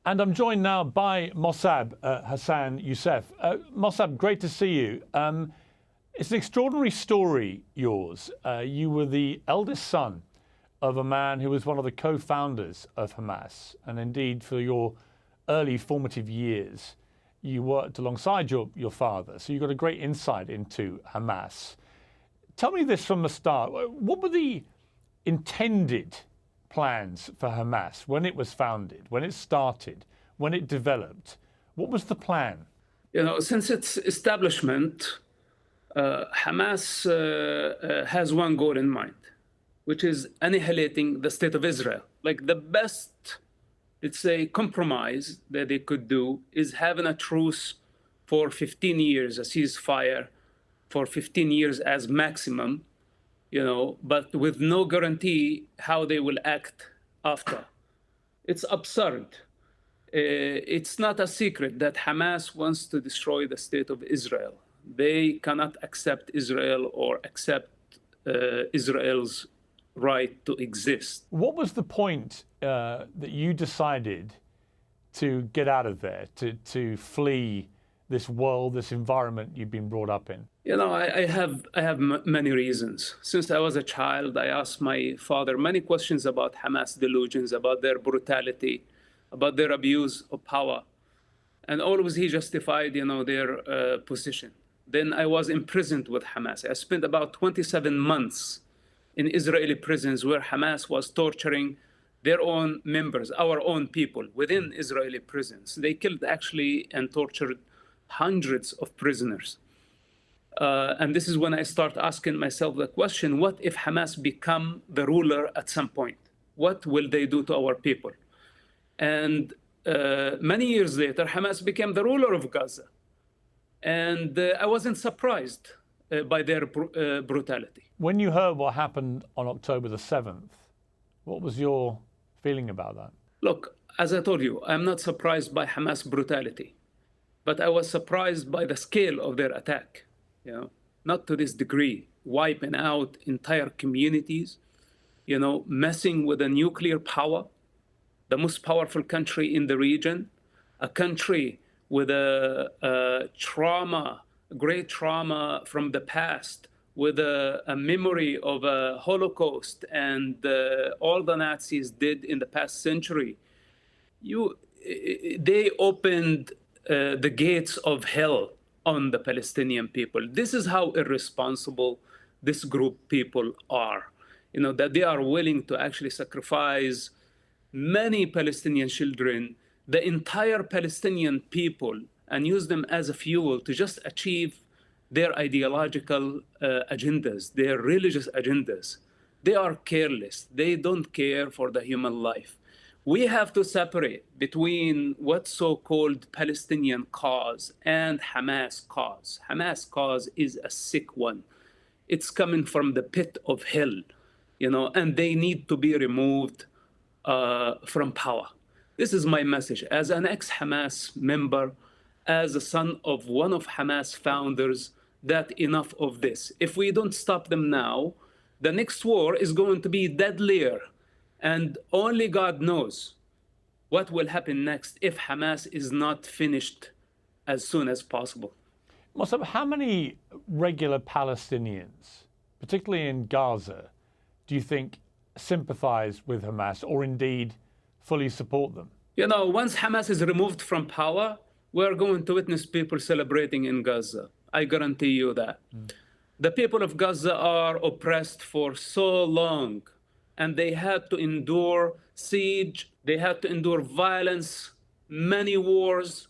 And I'm joined now by Mossab Hassan Youssef. Mossab, great to see you. It's an extraordinary story, yours. You were the eldest son of a man who was one of the co-founders of Hamas. And indeed, for your early formative years, you worked alongside your father. So you got a great insight into Hamas. Tell me this from the start. What were the intended plans for Hamas when it was founded, when it started, when it developed? What was the plan? You know, since its establishment, Hamas has one goal in mind, which is annihilating the state of Israel. Like the best, let's say, compromise that they could do is having a truce for 15 years, a ceasefire for 15 years as maximum, you know, but with no guarantee how they will act after. It's absurd. It's not a secret that Hamas wants to destroy the state of Israel. They cannot accept Israel or accept Israel's right to exist. What was the point that you decided to get out of there, to flee this world, this environment you've been brought up in? You know, I have many reasons. Since I was a child, I asked my father many questions about Hamas delusions, about their brutality, about their abuse of power. And always he justified, you know, their position. Then I was imprisoned with Hamas. I spent about 27 months in Israeli prisons where Hamas was torturing their own members, our own people within Israeli prisons. They killed actually and tortured hundreds of prisoners. And this is when I start asking myself the question, what if Hamas become the ruler at some point? What will they do to our people? And many years later, Hamas became the ruler of Gaza. And I wasn't surprised by their brutality. When you heard what happened on October the 7th, what was your feeling about that? Look, as I told you, I'm not surprised by Hamas brutality, but I was surprised by the scale of their attack. You know, not to this degree, wiping out entire communities, you know, messing with a nuclear power, the most powerful country in the region, a country with a trauma, great trauma from the past, with a memory of a Holocaust and all the Nazis did in the past century. They opened the gates of hell on the Palestinian people. This is how irresponsible this group people are. You know, that they are willing to actually sacrifice many Palestinian children, the entire Palestinian people, and use them as a fuel to just achieve their ideological agendas, their religious agendas. They are careless. They don't care for the human life. We have to separate between what's so-called Palestinian cause and Hamas cause. Hamas cause is a sick one. It's coming from the pit of hell, you know, and they need to be removed from power. This is my message. As an ex-Hamas member, as a son of one of Hamas founders, that enough of this. If we don't stop them now, the next war is going to be deadlier. And only God knows what will happen next if Hamas is not finished as soon as possible. Mossab, how many regular Palestinians, particularly in Gaza, do you think sympathize with Hamas or indeed fully support them? You know, once Hamas is removed from power, we're going to witness people celebrating in Gaza. I guarantee you that. The people of Gaza are oppressed for so long, and they had to endure siege, they had to endure violence, many wars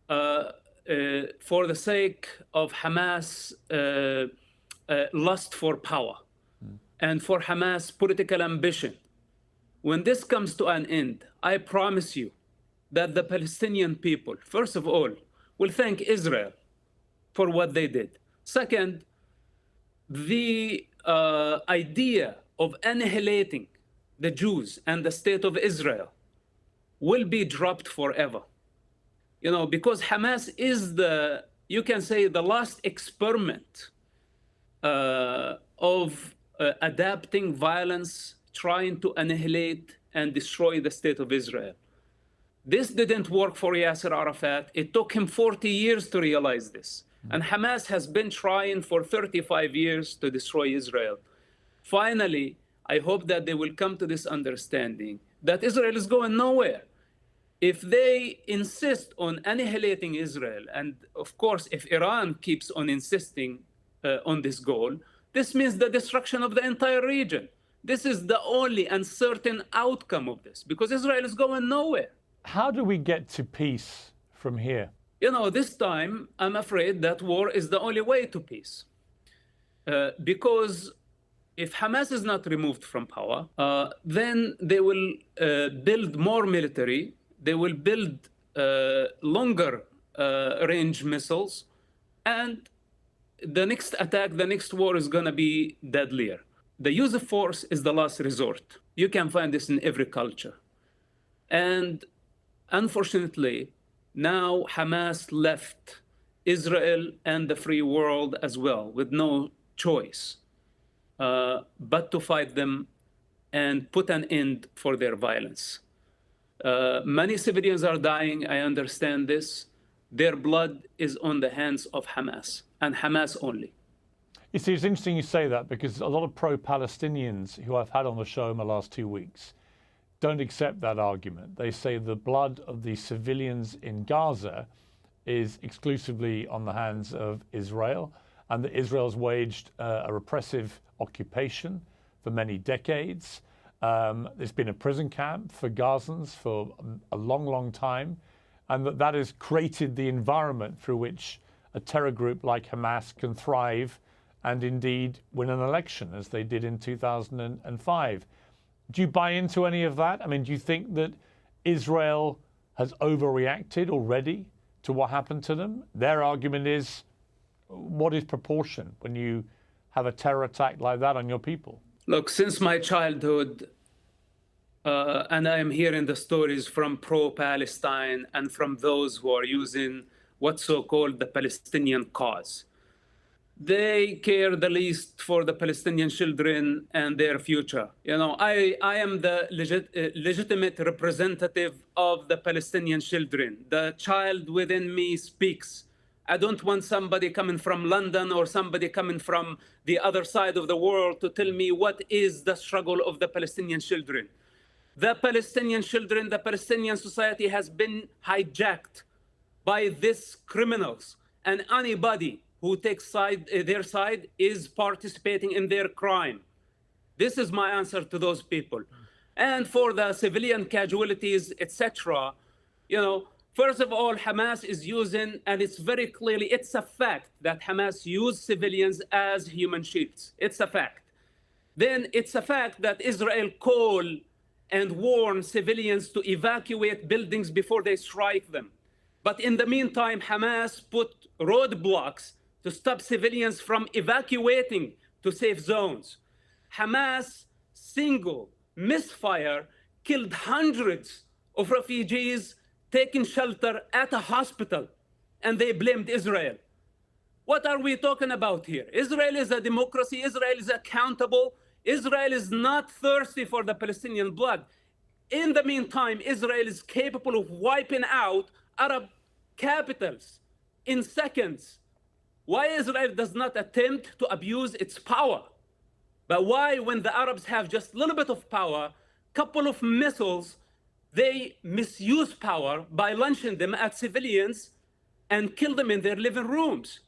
for the sake of Hamas' lust for power and for Hamas' political ambition. When this comes to an end, I promise you that the Palestinian people, first of all, will thank Israel for what they did. Second, the idea of annihilating the Jews and the state of Israel will be dropped forever. You know, because Hamas is the, you can say, the last experiment of adapting violence, trying to annihilate and destroy the state of Israel. This didn't work for Yasser Arafat. It took him 40 years to realize this. And Hamas has been trying for 35 years to destroy Israel. Finally, I hope that they will come to this understanding that Israel is going nowhere. If they insist on annihilating Israel, and of course, if Iran keeps on insisting on this goal, this means the destruction of the entire region. This is the only uncertain outcome of this, because Israel is going nowhere. How do we get to peace from here? You know, this time, I'm afraid that war is the only way to peace. Because if Hamas is not removed from power, then they will build more military, they will build longer range missiles, and the next attack, the next war is going to be deadlier. The use of force is the last resort. You can find this in every culture. And unfortunately, now Hamas left Israel and the free world as well with no choice but to fight them and put an end for their violence. Many civilians are dying, I understand this. Their blood is on the hands of Hamas, and Hamas only. You see, it's interesting you say that, because a lot of pro-Palestinians who I've had on the show in the last 2 weeks don't accept that argument. They say the blood of the civilians in Gaza is exclusively on the hands of Israel, and that Israel's waged a repressive occupation for many decades. There's been a prison camp for Gazans for a long, long time, and that has created the environment through which a terror group like Hamas can thrive and indeed win an election, as they did in 2005. Do you buy into any of that? I mean, do you think that Israel has overreacted already to what happened to them? Their argument is, what is proportion when you have a terror attack like that on your people? Look, since my childhood, and I am hearing the stories from pro-Palestine and from those who are using what's so-called the Palestinian cause. They care the least for the Palestinian children and their future. You know, I am the legitimate representative of the Palestinian children. The child within me speaks. I don't want somebody coming from London or somebody coming from the other side of the world to tell me what is the struggle of the Palestinian children. The Palestinian children, the Palestinian society has been hijacked by these criminals, and anybody who takes their side is participating in their crime. This is my answer to those people. And for the civilian casualties, etc., you know, first of all, Hamas is using, and it's very clearly, it's a fact that Hamas used civilians as human shields. It's a fact. Then it's a fact that Israel call and warn civilians to evacuate buildings before they strike them. But in the meantime, Hamas put roadblocks to stop civilians from evacuating to safe zones. Hamas single misfire killed hundreds of refugees taking shelter at a hospital, and they blamed Israel. What are we talking about here? Israel is a democracy. Israel is accountable. Israel is not thirsty for the Palestinian blood. In the meantime, Israel is capable of wiping out Arab capitals in seconds. Why Israel does not attempt to abuse its power? But why, when the Arabs have just a little bit of power, couple of missiles, they misuse power by launching them at civilians and kill them in their living rooms?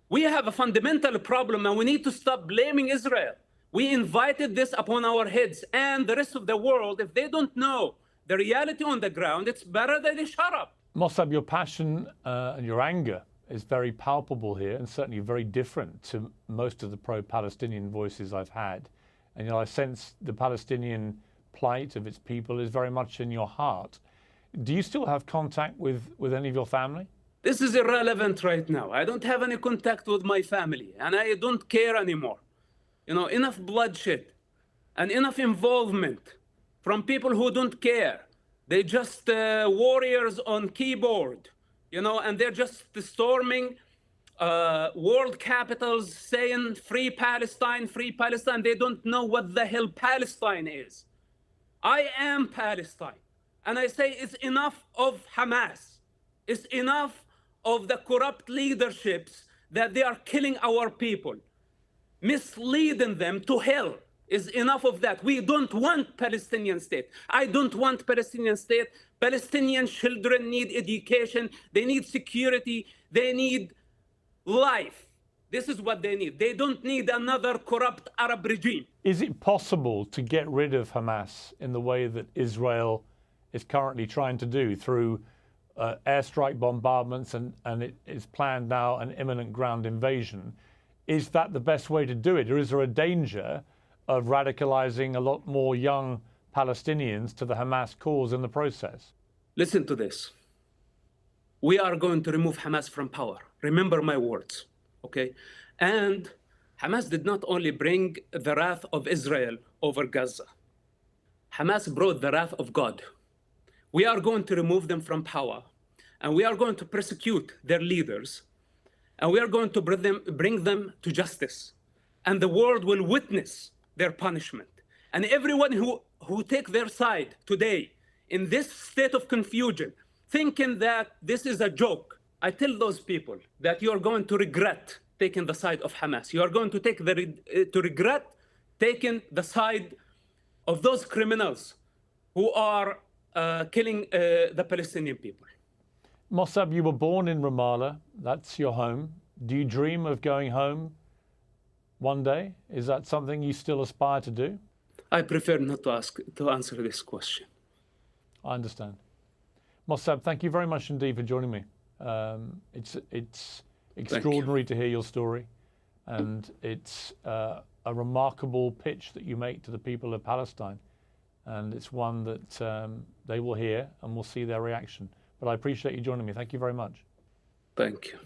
We have a fundamental problem, and we need to stop blaming Israel. We invited this upon our heads, and the rest of the world, if they don't know the reality on the ground, it's better that they shut up. Mossab, your passion and your anger is very palpable here, and certainly very different to most of the pro-Palestinian voices I've had. And I sense the Palestinian plight of its people is very much in your heart. Do you still have contact with any of your family? This is irrelevant right now. I don't have any contact with my family, and I don't care anymore. You know, enough bloodshed and enough involvement from people who don't care. They just warriors on keyboard, you know, and they're just storming world capitals saying free Palestine, free Palestine. They don't know what the hell Palestine is. I am Palestine. And I say it's enough of Hamas. It's enough of the corrupt leaderships that they are killing our people, misleading them to hell. Is enough of that. We don't want Palestinian state. I don't want Palestinian state. Palestinian children need education. They need security. They need life. This is what they need. They don't need another corrupt Arab regime. Is it possible to get rid of Hamas in the way that Israel is currently trying to do through airstrike bombardments and it is planned now an imminent ground invasion? Is that the best way to do it? Or is there a danger of radicalizing a lot more young Palestinians to the Hamas cause in the process? Listen to this. We are going to remove Hamas from power. Remember my words, okay? And Hamas did not only bring the wrath of Israel over Gaza. Hamas brought the wrath of God. We are going to remove them from power, and we are going to persecute their leaders, and we are going to bring them to justice. And the world will witness their punishment. And everyone who take their side today in this state of confusion, thinking that this is a joke, I tell those people that you are going to regret taking the side of Hamas. You are going to regret taking the side of those criminals who are killing the Palestinian people. Mossab, you were born in Ramallah. That's your home. Do you dream of going home one day? Is that something you still aspire to do? I prefer not to answer this question. I understand. Mossab, thank you very much indeed for joining me. It's extraordinary to hear your story, and it's a remarkable pitch that you make to the people of Palestine, and it's one that they will hear and will see their reaction. But I appreciate you joining me. Thank you very much. Thank you.